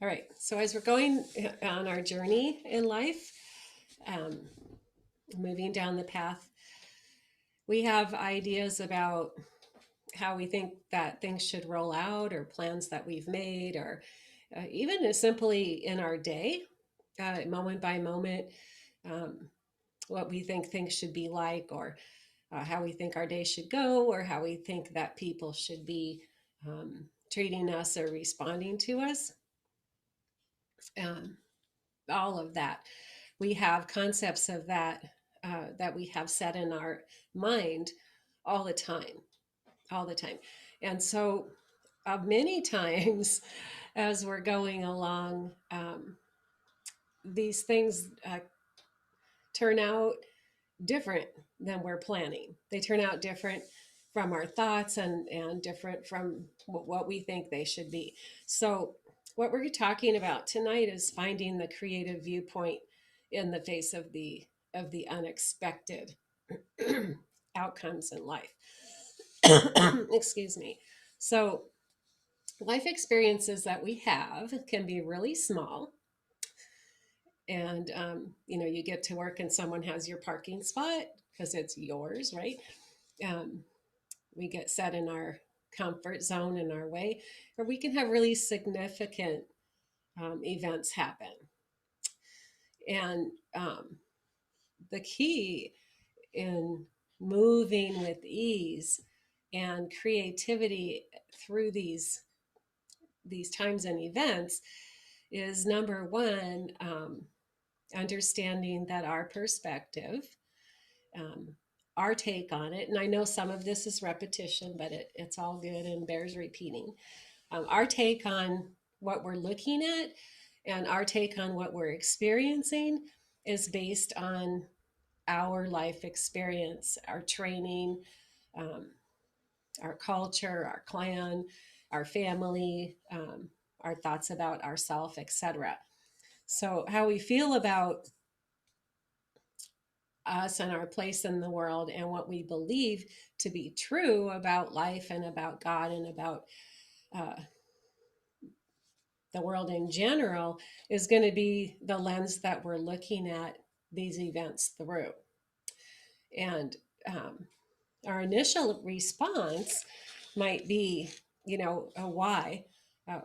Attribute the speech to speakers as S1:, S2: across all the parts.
S1: All right. So as we're going on our journey in life, um, moving down the path, we have ideas about how we think that things should roll out, or plans that we've made, or even as simply in our day, moment by moment, um, what we think things should be like, or how we think our day should go, or how we think that people should be treating us or responding to us. Um, all of that. We have concepts of that that we have set in our mind all the time, all the time. And so, many times as we're going along, these things turn out different than we're planning. They turn out different from our thoughts, and different from what we think they should be. So, what we're talking about tonight is finding the creative viewpoint in the face of the unexpected outcomes in life. Excuse me. So, life experiences that we have can be really small, and you get to work and someone has your parking spot because it's yours, right? um, we get set in our comfort zone in our way, or we can have really significant events happen. And the key in moving with ease and creativity through these times and events is, number one, understanding that our perspective, um, our take on it, and I know some of this is repetition, but it's all good and bears repeating. Our take on what we're looking at and our take on what we're experiencing is based on our life experience, our training, um, our culture, our clan, our family, our thoughts about ourself, etc. So, how we feel about us and our place in the world, and what we believe to be true about life and about God and about uh, the world in general, is going to be the lens that we're looking at these events through. And um, our initial response might be, a why. Uh,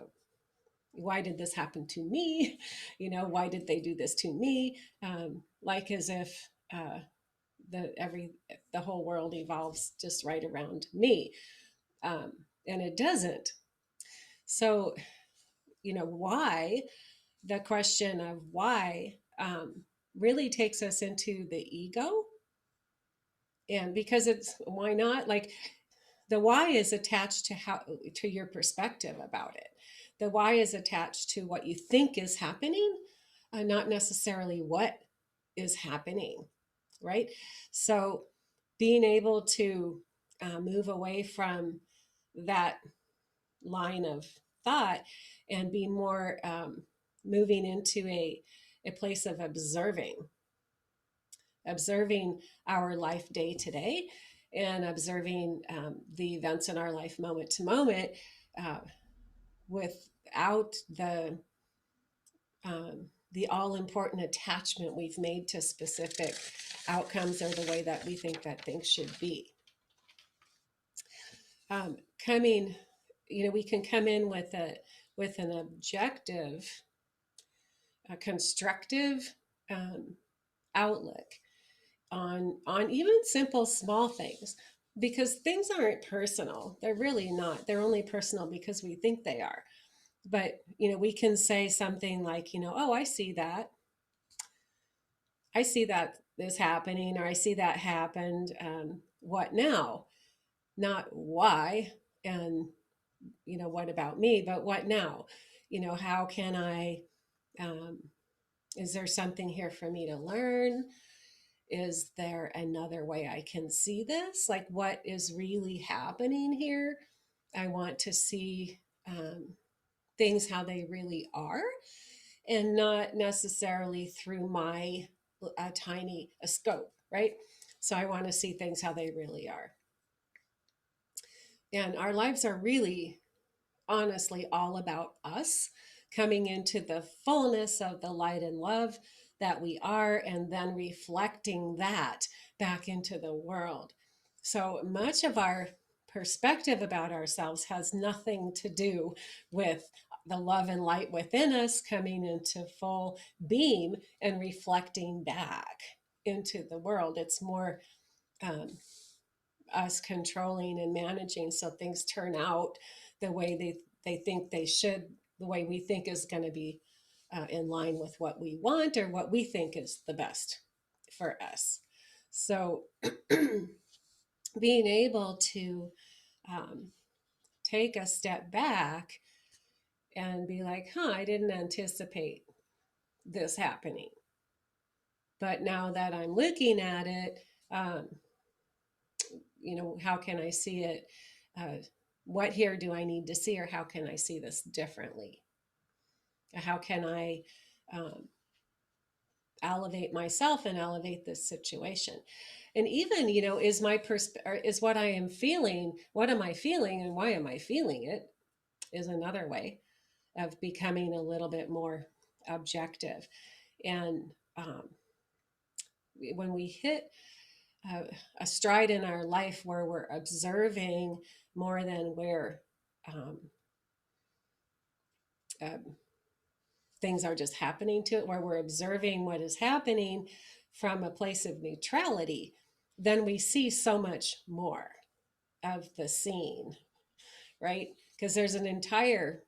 S1: why did this happen to me? Why did they do this to me? Like as if the every the whole world evolves just right around me, um, and it doesn't. So, why? The question of why really takes us into the ego, and because it's why not, like, the why is attached to your perspective about it. The why is attached to what you think is happening, not necessarily what is happening, right? So being able to move away from that line of thought and be more moving into a place of observing our life day to day, and observing the events in our life moment to moment, uh, without the all important attachment we've made to specific outcomes or the way that we think that things should be. Coming, we can come in with an objective, a constructive um, outlook on even simple small things, because things aren't personal. They're really not. They're only personal because we think they are. But we can say something like, oh, I see that this happening, or I see that happened. What now? Not why, and what about me, but what now? How can I? Um, is there something here for me to learn? Is there another way I can see this? Like, what is really happening here? I want to see things how they really are, and not necessarily through my tiny scope, right? So I want to see things how they really are. And our lives are really, honestly, all about us. coming into the fullness of the light and love that we are, and then reflecting that back into the world. So much of our perspective about ourselves has nothing to do with the love and light within us coming into full beam and reflecting back into the world. It's more um, us controlling and managing so things turn out the way they think they should, the way we think is going to be in line with what we want or what we think is the best for us. So being able to um, take a step back and be like, I didn't anticipate this happening. But now that I'm looking at it, um, how can I see it? What here do I need to see, or how can I see this differently? How can I um, elevate myself and elevate this situation? And even, is is what I am feeling, what am I feeling and why am I feeling it, is another way of becoming a little bit more objective. And when we hit uh, a stride in our life where we're observing more than we're um, uh, things are just happening to it, where we're observing what is happening from a place of neutrality, then we see so much more of the scene, right? Because there's an entire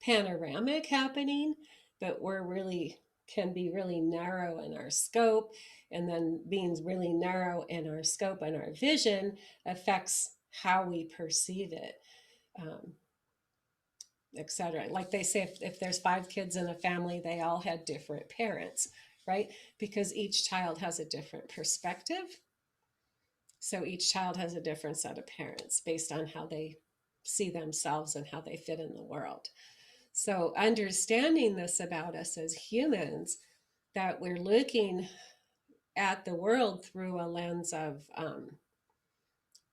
S1: panoramic happening, but we're really can be really narrow in our scope, and then being really narrow in our scope and our vision affects how we perceive it, um, etc. Like they say, if there's 5 kids in a family, they all had different parents, right? Because each child has a different perspective. So each child has a different set of parents based on how they see themselves and how they fit in the world. So understanding this about us as humans, that we're looking at the world through a lens of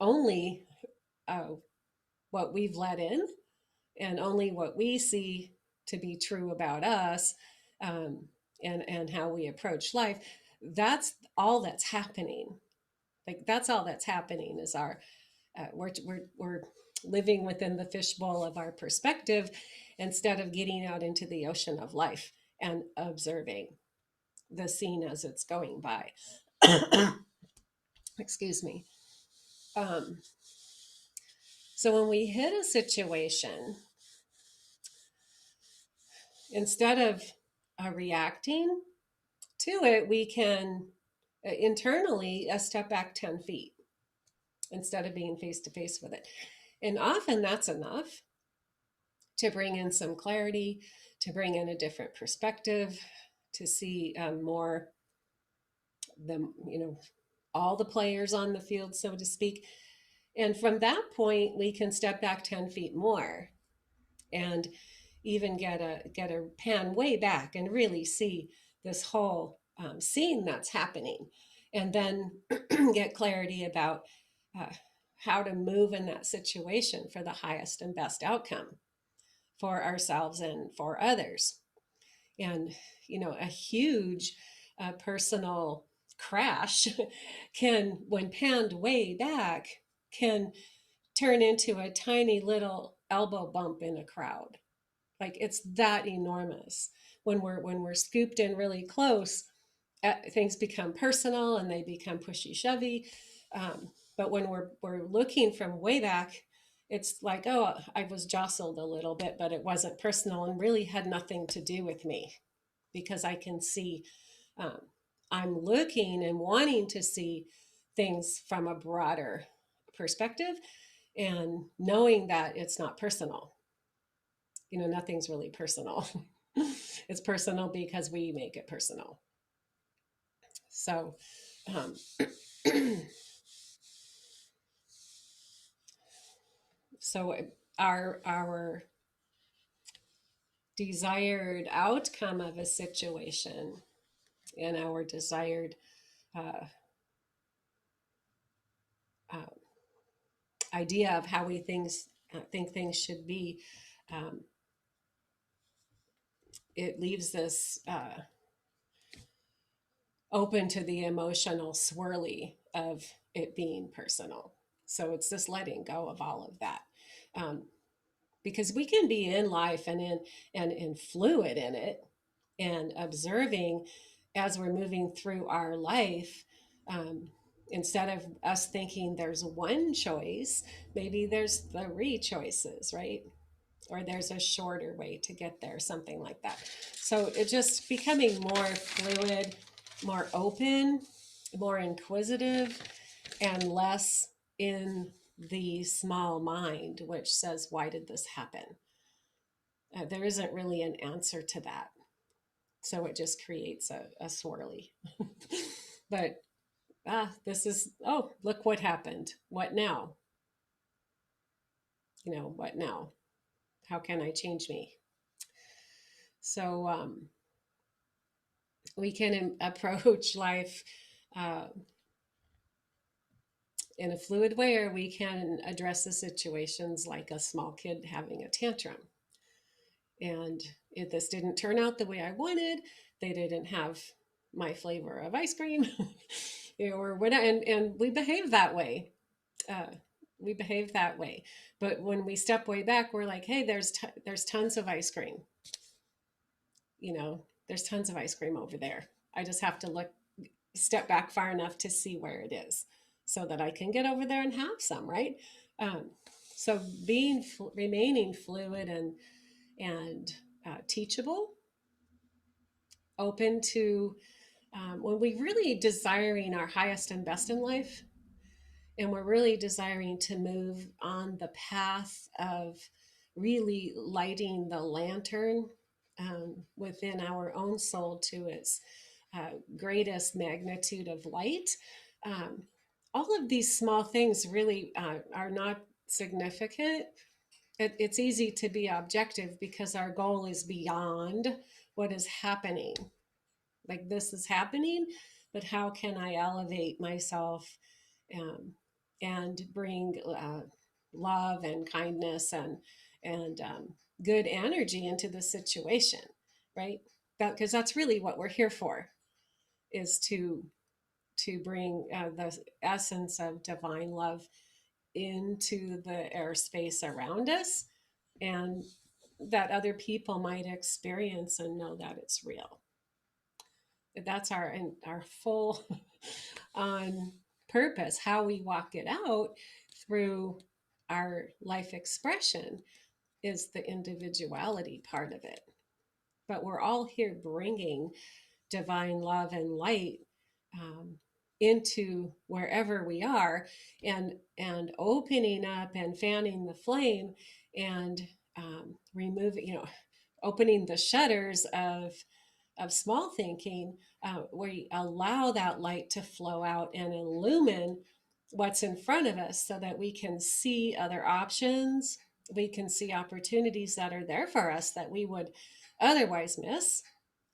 S1: only uh, what we've let in, and only what we see to be true about us, um, and how we approach life. That's all that's happening. Like that's all that's happening is our we're living within the fishbowl of our perspective instead of getting out into the ocean of life and observing the scene as it's going by. Excuse me. Um, so when we hit a situation, instead of reacting to it, we can internally step back 10 feet instead of being face to face with it. And often that's enough to bring in some clarity, to bring in a different perspective, to see more the, all the players on the field, so to speak. And from that point, we can step back 10 feet more and even get a pan way back and really see this whole scene that's happening, and then get clarity about uh, how to move in that situation for the highest and best outcome for ourselves and for others. And a huge personal crash can, when panned way back, can turn into a tiny little elbow bump in a crowd. Like it's that enormous. When we're scooped in really close, things become personal and they become pushy shovey. But when we're looking from way back, it's like, oh, I was jostled a little bit, but it wasn't personal and really had nothing to do with me, because I can see, um, I'm looking and wanting to see things from a broader perspective, and knowing that it's not personal. Nothing's really personal. It's personal because we make it personal. So, um, so our desired outcome of a situation and our desired uh, uh, idea of how we think things should be, um, it leaves us open to the emotional swirly of it being personal. So it's just letting go of all of that. Um, because we can be in life and fluid in it and observing as we're moving through our life. um, Instead of us thinking there's one choice, maybe there's three choices, right? Or there's a shorter way to get there, something like that. So it's just becoming more fluid, more open, more inquisitive, and less in the small mind, which says, why did this happen? There isn't really an answer to that. So it just creates a swirly. But this is, oh, look what happened. What now? What now? How can I change me? So we can approach life uh, in a fluid way, or we can address the situations like a small kid having a tantrum. And if this didn't turn out the way I wanted, they didn't have my flavor of ice cream, or what, and we behave that way. Uh, we behave that way. But when we step way back, we're like, hey, there's tons of ice cream. There's tons of ice cream over there. I just have to step back far enough to see where it is so that I can get over there and have some, right? Um, so remaining fluid and teachable, open to when we really desiring our highest and best in life, and we're really desiring to move on the path of really lighting the lantern within our own soul to its greatest magnitude of light. Um, all of these small things really are not significant. It's easy to be objective because our goal is beyond what is happening. Like, this is happening, but how can I elevate myself um, and bring love and kindness and good energy into the situation, right? Because that's really what we're here for, is to bring the essence of divine love into the airspace around us, and that other people might experience and know that it's real. That's our full on purpose. How we walk it out through our life expression is the individuality part of it. But we're all here bringing divine love and light um, into wherever we are, and opening up and fanning the flame, and removing, opening the shutters of small thinking, we allow that light to flow out and illumine what's in front of us so that we can see other options. We can see opportunities that are there for us that we would otherwise miss,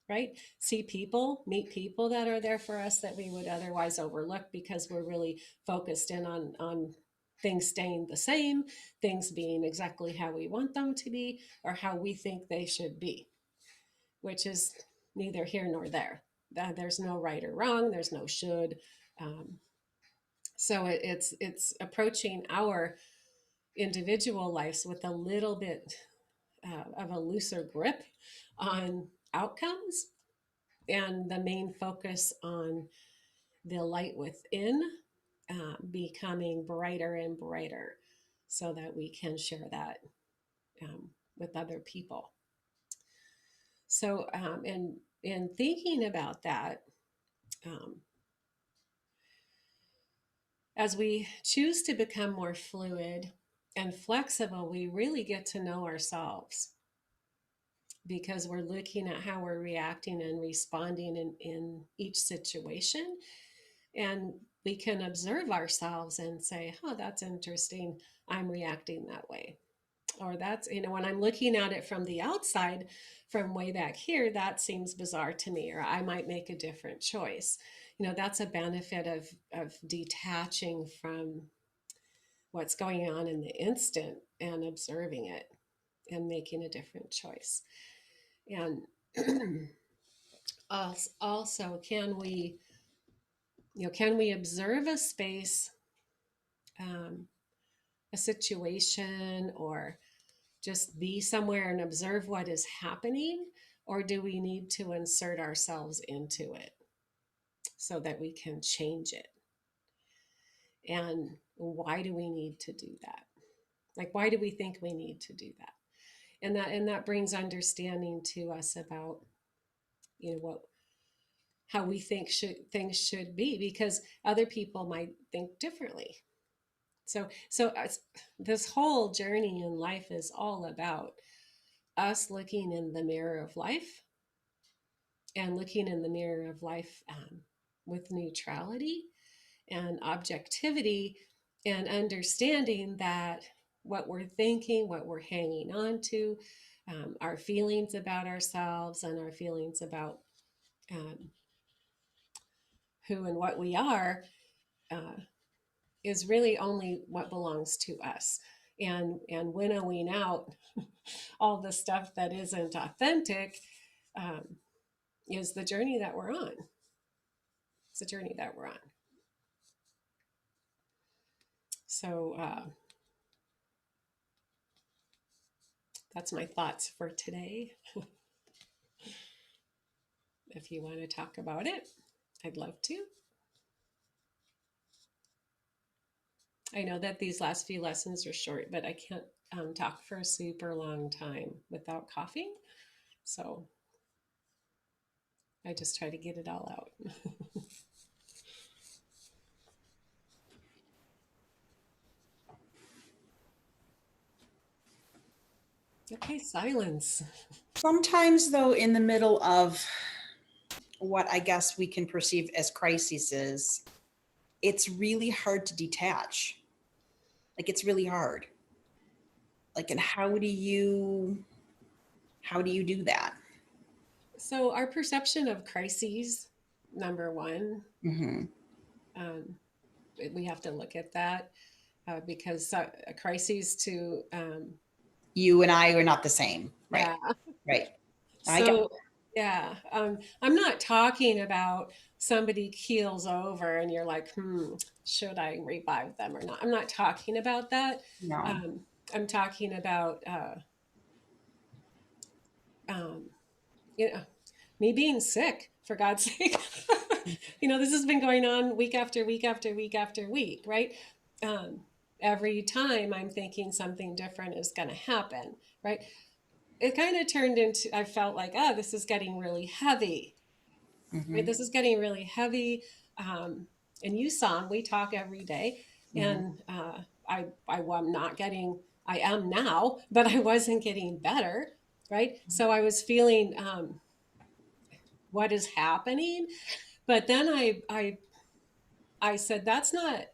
S1: right? See people, meet people that are there for us that we would otherwise overlook because we're really focused in on things staying the same, things being exactly how we want them to be or how we think they should be, which is neither here nor there. There's no right or wrong. There's no should. Um, so it's approaching our individual lives with a little bit of a looser grip on outcomes, and the main focus on the light within becoming brighter and brighter, so that we can share that with other people. So, in thinking about that, um, as we choose to become more fluid and flexible, we really get to know ourselves, because we're looking at how we're reacting and responding in each situation. And we can observe ourselves and say, oh, that's interesting. I'm reacting that way. Or that's, when I'm looking at it from the outside, from way back here, that seems bizarre to me, or I might make a different choice. That's a benefit of detaching from what's going on in the instant and observing it and making a different choice. And Also, can we observe a space, um, a situation, or just be somewhere and observe what is happening? Or do we need to insert ourselves into it so that we can change it? And why do we need to do that? Like, why do we think we need to do that? And that brings understanding to us about, what how we think things should be, because other people might think differently. So this whole journey in life is all about us looking in the mirror of life, and looking in the mirror of life, with neutrality and objectivity, and understanding that what we're thinking, what we're hanging on to, our feelings about ourselves and our feelings about, um, who and what we are, uh, is really only what belongs to us. And winnowing out all the stuff that isn't authentic, um, is the journey that we're on. It's the journey that we're on. So that's my thoughts for today. If you want to talk about it, I'd love to. I know that these last few lessons are short, but I can't talk for a super long time without coughing. So I just try to get it all out. Okay, silence.
S2: Sometimes, though, in the middle of what I guess we can perceive as crises, it's really hard to detach. Like, it's really hard. Like, and how do you do that?
S1: So, our perception of crises, number one,
S2: Hmm.
S1: um, we have to look at that, because a crises to,
S2: You and I are not the same, right?
S1: yeah.
S2: Right. I get.
S1: So, yeah, I'm not talking about somebody keels over and you're like, should I revive them or not? I'm not talking about that.
S2: No.
S1: Um, I'm talking about, um, you know, me being sick, for God's sake. This has been going on week after week after week after week, right? Um, every time I'm thinking something different is going to happen, right? It kind of turned into, I felt like, this is getting really heavy, right?
S2: Hmm.
S1: This is getting really heavy. Um, and you saw, we talk every day,
S2: Hmm.
S1: and I'm not getting, I am now, but I wasn't getting better, right? So I was feeling, what is happening? But then I said, that's not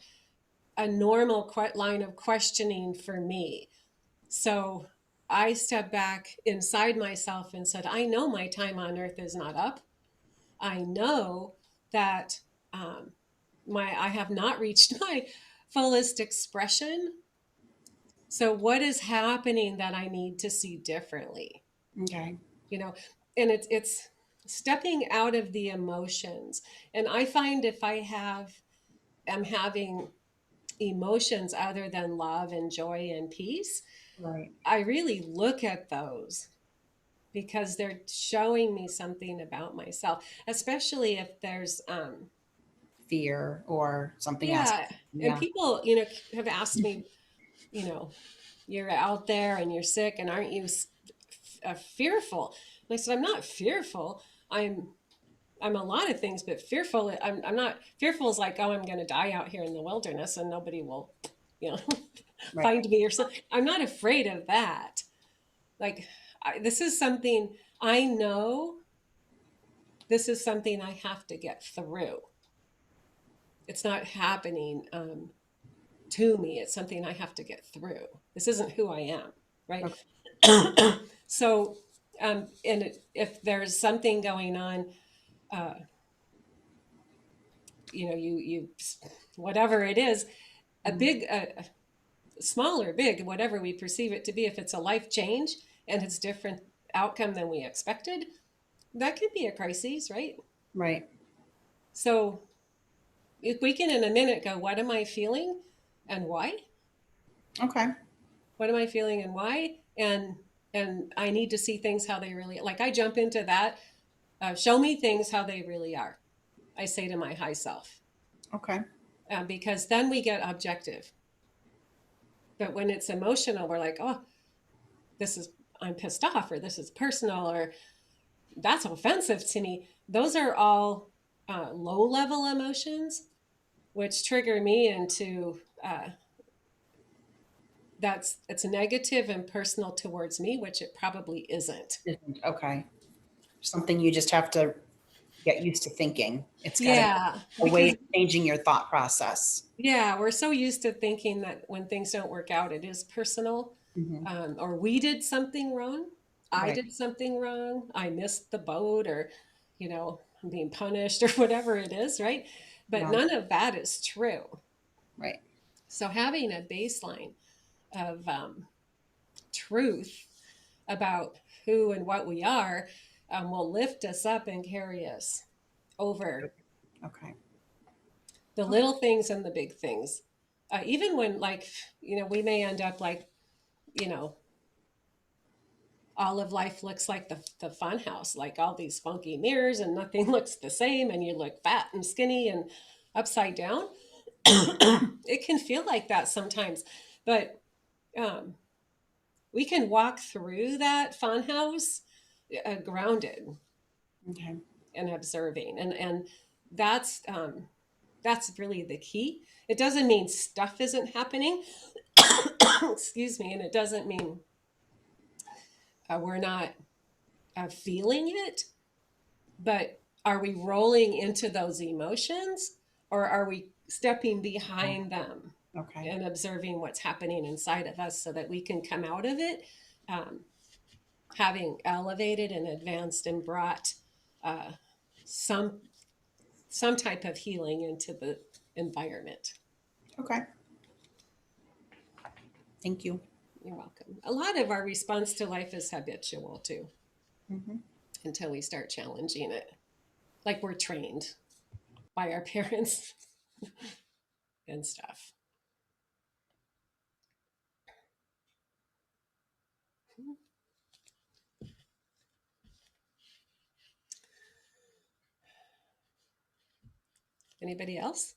S1: a normal line of questioning for me. So I stepped back inside myself and said, I know my time on earth is not up. I know that, um, I have not reached my fullest expression. So what is happening that I need to see differently?
S2: Okay.
S1: You know, and it's stepping out of the emotions. And I find if am having emotions other than love and joy and peace,
S2: Right.
S1: I really look at those because they're showing me something about myself, especially if there's,
S2: Fear or something else.
S1: yeah. And
S2: Yeah.
S1: people, have asked me, you know, you're out there and you're sick, and aren't you fearful? And I said, I'm not fearful. I'm a lot of things, but fearful. I'm not fearful is like, oh, I'm going to die out here in the wilderness and nobody will, you know,
S2: Right.
S1: find me or something. I'm not afraid of that. Like, this is something I know. This is something I have to get through. It's not happening, to me. It's something I have to get through. This isn't who I am, right?
S2: Okay.
S1: So, and if there's something going on, uh, you whatever it is, a
S2: Mhm.
S1: big, small or big, whatever we perceive it to be, if it's a life change and it's different outcome than we expected, That could be a crisis, right?
S2: Right.
S1: So if we can in a minute go, what am I feeling and why?
S2: Okay.
S1: What am I feeling and why? And I need to see things how they really, like, I jump into that. Show me things how they really are, I say to my high self,
S2: Okay.
S1: because then we get objective. But when it's emotional, we're like, oh, this is, I'm pissed off, or this is personal, or that's offensive to me. Those are all low level emotions, which trigger me into that's it's negative and personal towards me, which it probably isn't.
S2: Okay. Something you just have to get used to thinking. It's got to be
S1: Yeah,
S2: a way
S1: because
S2: of changing your thought process.
S1: yeah, we're so used to thinking that when things don't work out, it is personal,
S2: Hmm.
S1: or we did something wrong. I
S2: Right.
S1: did something wrong. I missed the boat, or, I'm being punished, or whatever it is, right? But
S2: Yeah.
S1: none of that is true.
S2: Right.
S1: So having a baseline of truth about who and what we are will lift us up and carry us over
S2: Okay.
S1: the little things and the big things. Even when, like, we may end up like, you know, all of life looks like the fun house, like all these funky mirrors and nothing looks the same, and you look fat and skinny and upside down. It can feel like that sometimes, but um, we can walk through that fun house grounded
S2: Okay.
S1: and observing, and that's really the key. It doesn't mean stuff isn't happening. Excuse me. And it doesn't mean we're not feeling it, but are we rolling into those emotions, or are we stepping behind them
S2: Okay.
S1: and observing what's happening inside of us so that we can come out of it um, having elevated and advanced and brought uh, some type of healing into the environment.
S2: Okay. Thank you.
S1: You're welcome. A lot of our response to life is habitual too,
S2: Hmm.
S1: until we start challenging it. Like we're trained by our parents and stuff. Anybody else?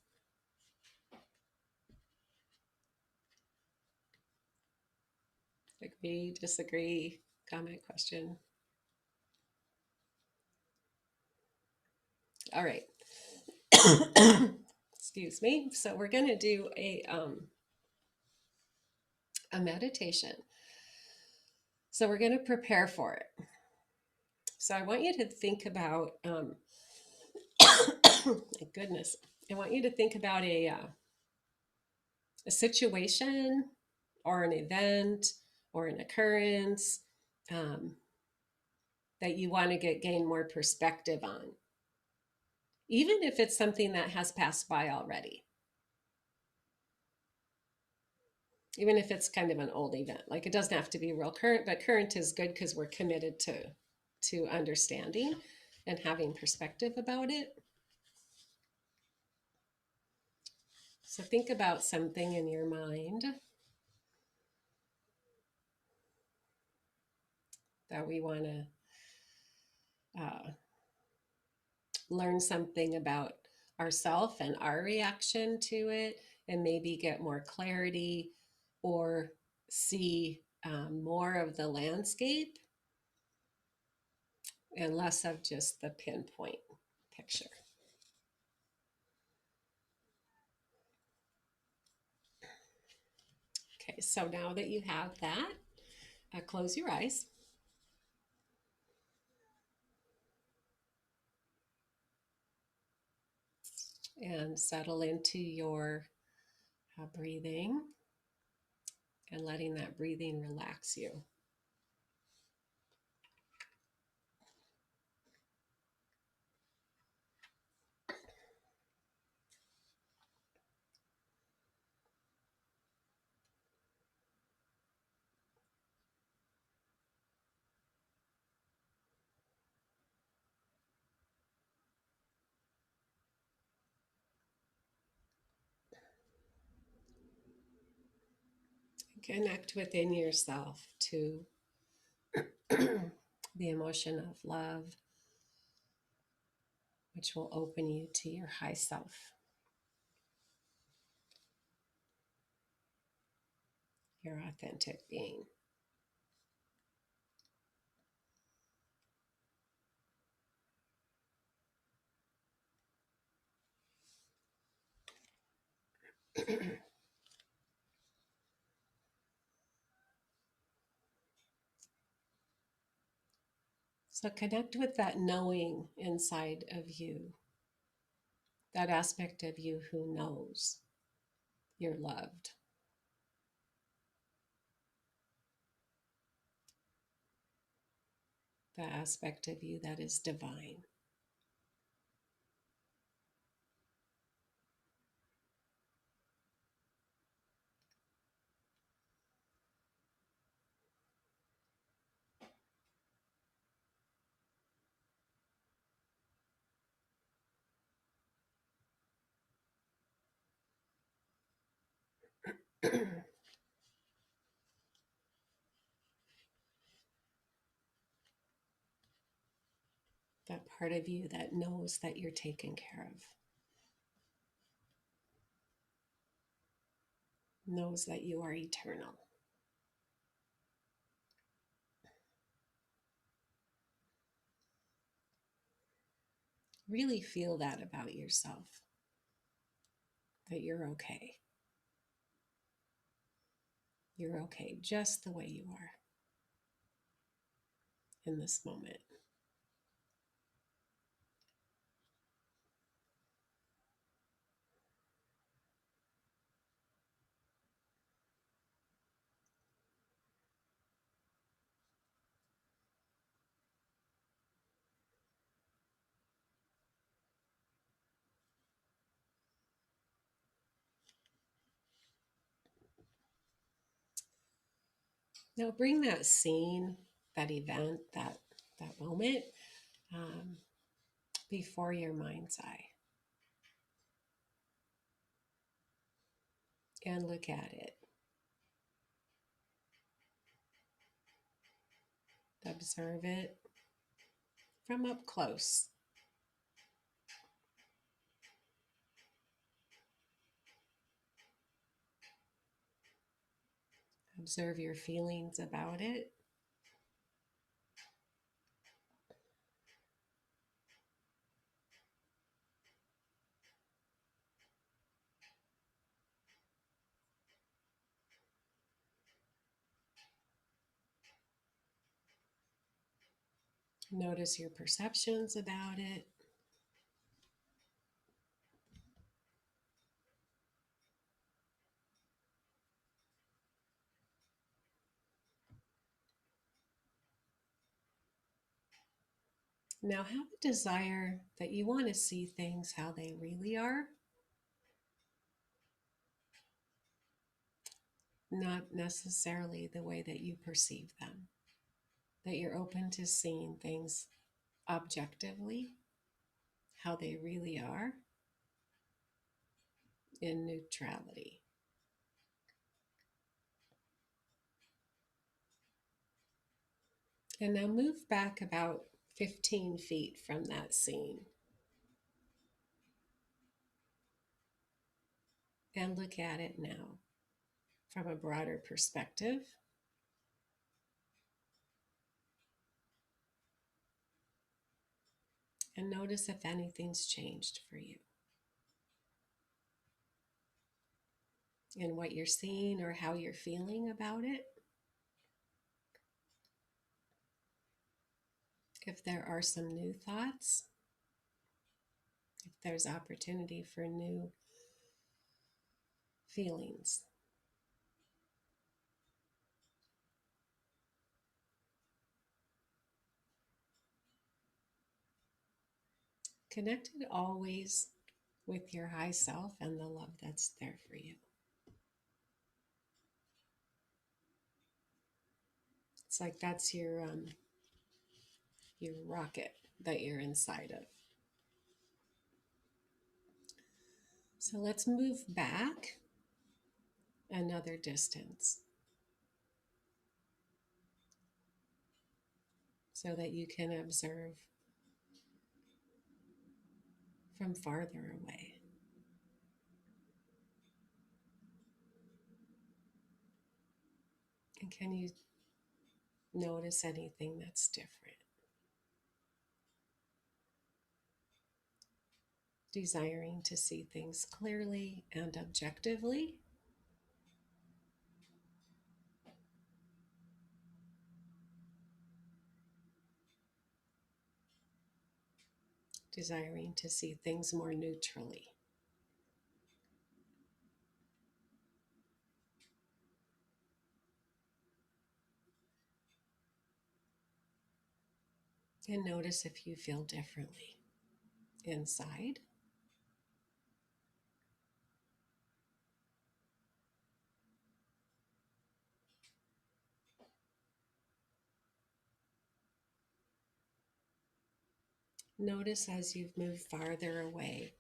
S1: Agree, disagree, comment, question? All right. Excuse me. So we're going to do a meditation. So we're going to prepare for it. So I want you to think about, my goodness, I want you to think about a situation or an event or an occurrence um, that you want to gain more perspective on, even if it's something that has passed by already, even if it's kind of an old event. Like, it doesn't have to be real current, but current is good because we're committed to understanding and having perspective about it. So think about something in your mind that we want to uh, learn something about ourself and our reaction to it, and maybe get more clarity or see more of the landscape and less of just the pinpoint picture. Okay, so now that you have that, close your eyes and settle into your breathing and letting that breathing relax you. Connect within yourself to the emotion of love, which will open you to your high self, your authentic being. So connect with that knowing inside of you, that aspect of you who knows you're loved. The aspect of you that is divine. That part of you that knows that you're taken care of, knows that you are eternal. Really feel that about yourself, that you're okay. You're okay just the way you are in this moment. Now bring that scene, that event, that moment um, before your mind's eye and look at it. Observe it from up close. Observe your feelings about it. Notice your perceptions about it. Now have a desire that you want to see things how they really are, not necessarily the way that you perceive them. That you're open to seeing things objectively, how they really are, in neutrality. And now move back about 15 feet from that scene and look at it now from a broader perspective. And notice if anything's changed for you in what you're seeing or how you're feeling about it. If there are some new thoughts, if there's opportunity for new feelings. Connected always with your high self and the love that's there for you. It's like that's your rocket that you're inside of. So let's move back another distance. so that you can observe from farther away. And can you notice anything that's different? Desiring to see things clearly and objectively. Desiring to see things more neutrally. And notice if you feel differently inside. Notice as you've moved farther away,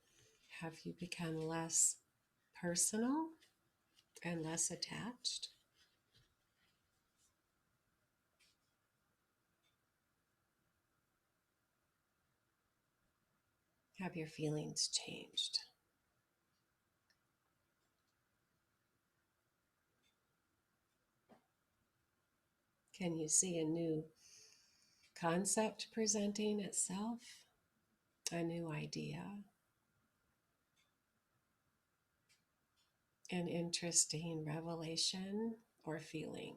S1: have you become less personal and less attached? Have your feelings changed? Can you see a new concept presenting itself? A new idea? An interesting revelation or feeling?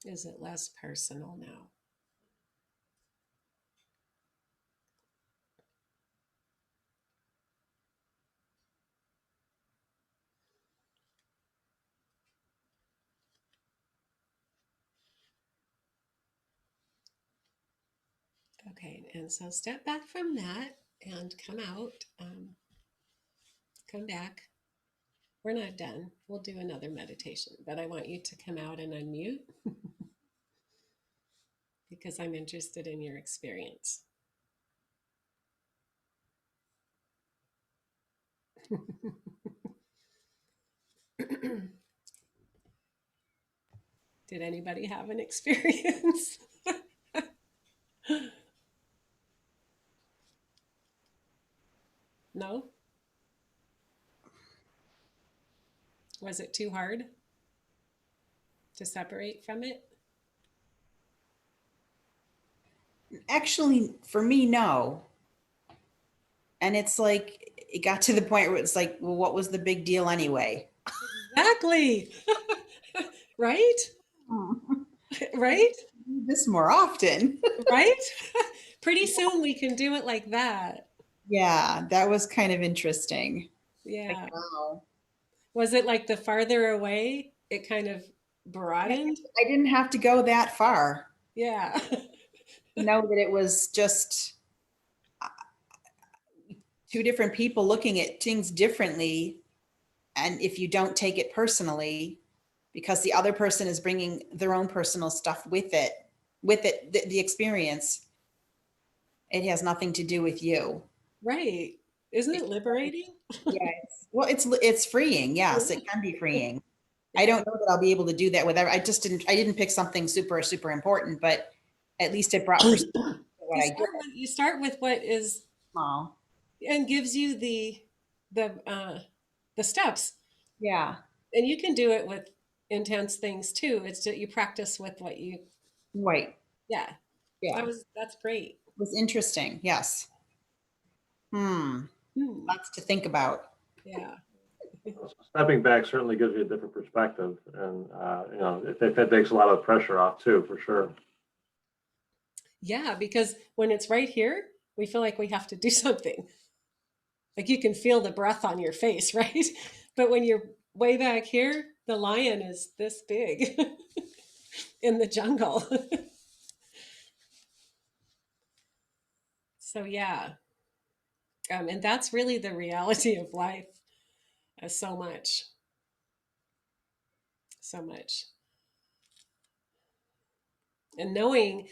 S1: Is it less personal now? Okay, and so step back from that and come out. Come back. We're not done. We'll do another meditation, but I want you to come out and unmute because I'm interested in your experience. Did anybody have an experience? No? Was it too hard to separate from it?
S2: Actually, for me, no. And it's like, it got to the point where it's like, well, what was the big deal anyway?
S1: Exactly. Right? Right?
S2: This more often.
S1: Right? Pretty soon we can do it like that.
S2: Yeah, that was kind of interesting. Like,
S1: Yeah.
S2: wow.
S1: Was it like the farther away it kind of broadened?
S2: I didn't have to go that far
S1: Yeah.
S2: to know that it was just two different people looking at things differently. And if you don't take it personally, because the other person is bringing their own personal stuff with it, the experience, it has nothing to do with you.
S1: Right. Isn't
S2: It's,
S1: it liberating?
S2: yeah, it's freeing. Yes, it
S1: Yeah.
S2: can be freeing. I
S1: Yeah.
S2: don't know that I'll be able to do that with I didn't pick something super, super important, but at least it brought perspective to what
S1: You
S2: I did.
S1: start with what is
S2: Oh,
S1: and gives you the steps.
S2: yeah,
S1: And you can do it with intense things too. It's that you practice with what you
S2: right.
S1: yeah.
S2: Yeah,
S1: That's great.
S2: it was interesting. Yes. Hmm.
S1: Hmm.
S2: Lots to think about.
S1: Yeah.
S3: Stepping back certainly gives you a different perspective, and that takes a lot of pressure off too, for sure.
S1: Yeah, because when it's right here, we feel like we have to do something. Like you can feel the breath on your face, right? But when you're way back here, the lion is this big in the jungle. So yeah, and that's really the reality of life. So much, so much, and knowing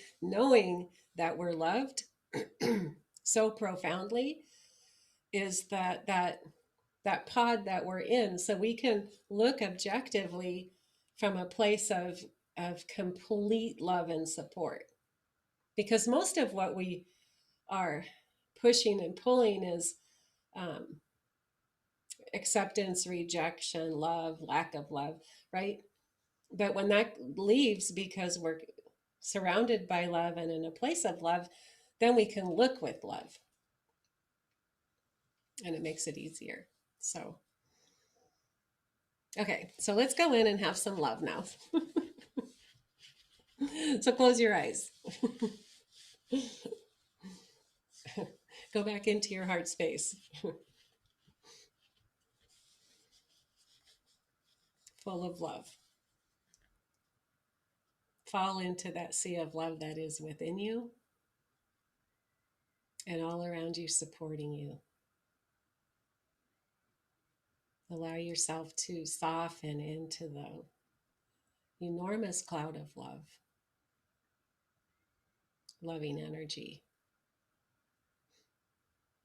S1: that we're loved so profoundly is that pod that we're in, so we can look objectively from a place of complete love and support, because most of what we are pushing and pulling is um, acceptance, rejection, love, lack of love, right? But when that leaves because we're surrounded by love and in a place of love, then we can look with love, and it makes it easier. So okay, so let's go in and have some love now. So close your eyes. Go back into your heart space, full of love. Fall into that sea of love that is within you and all around you, supporting you. Allow yourself to soften into the enormous cloud of love, loving energy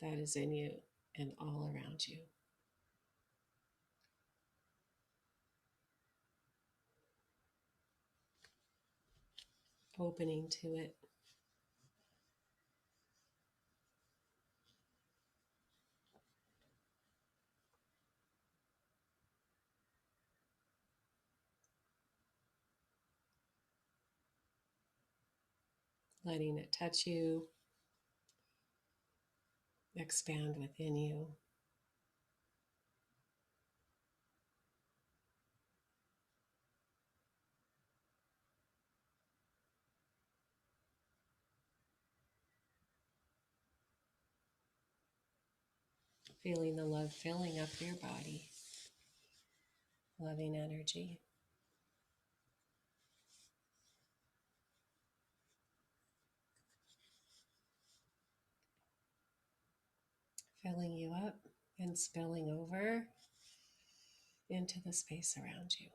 S1: that is in you and all around you. Opening to it. Letting it touch you, expand within you. Feeling the love filling up your body, loving energy. Filling you up and spilling over into the space around you.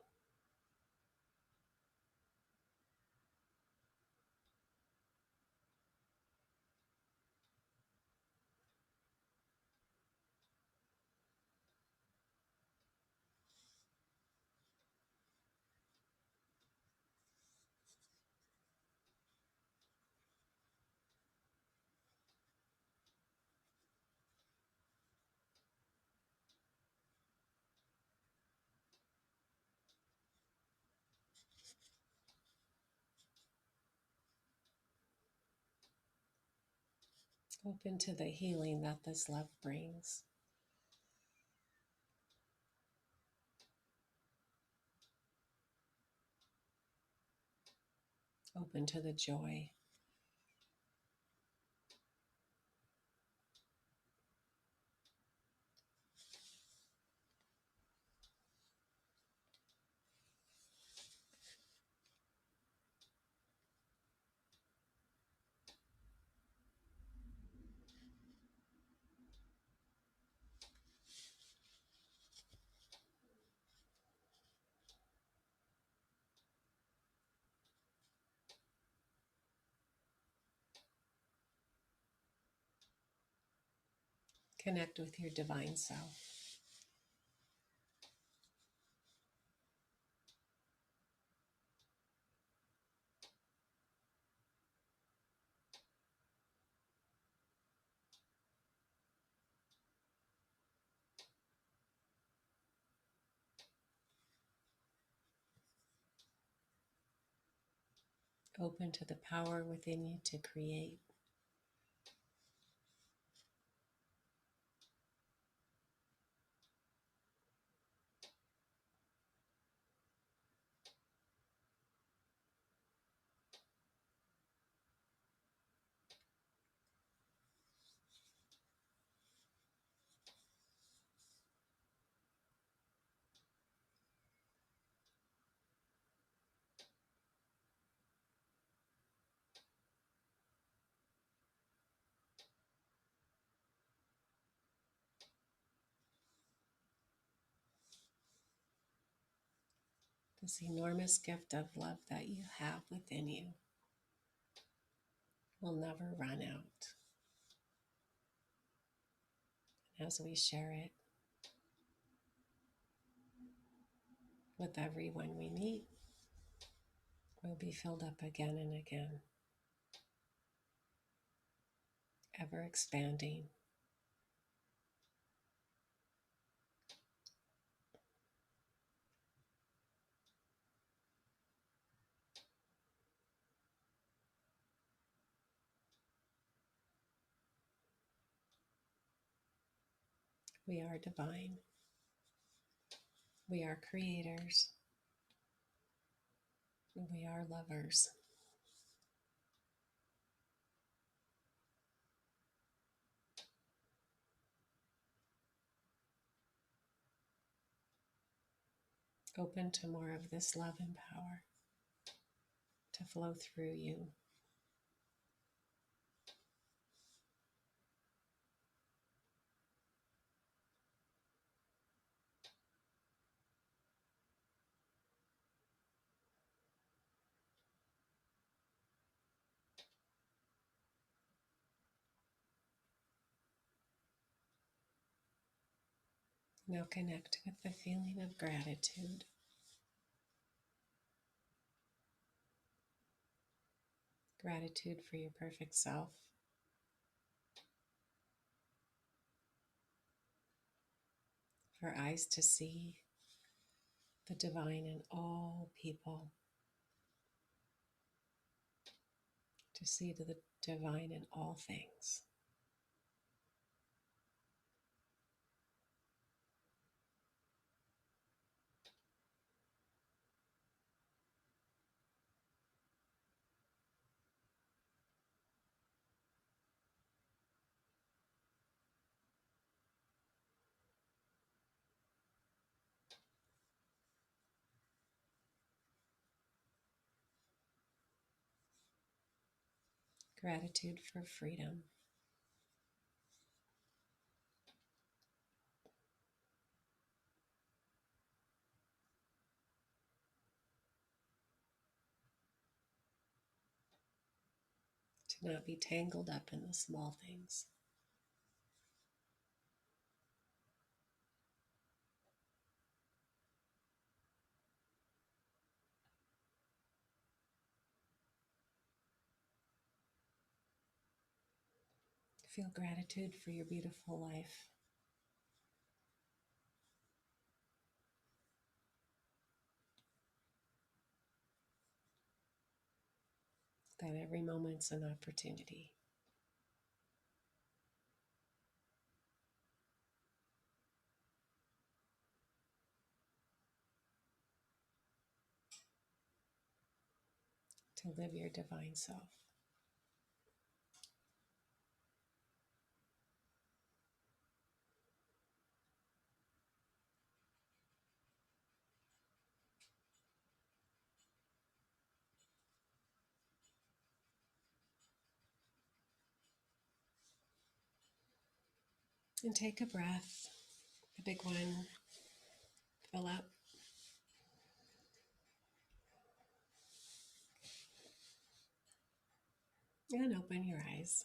S1: Open to the healing that this love brings. Open to the joy. Connect with your divine self. Open to the power within you to create. This enormous gift of love that you have within you will never run out. As we share it with everyone we meet, we'll be filled up again and again, ever expanding. We are divine. We are creators. We are lovers. Open to more of this love and power to flow through you. Now connect with the feeling of gratitude. Gratitude for your perfect self. For eyes to see the divine in all people. To see the divine in all things. Gratitude for freedom. To not be tangled up in the small things. Feel gratitude for your beautiful life. That every moment's an opportunity. To live your divine self. And take a breath, the big one. Fill up. And open your eyes.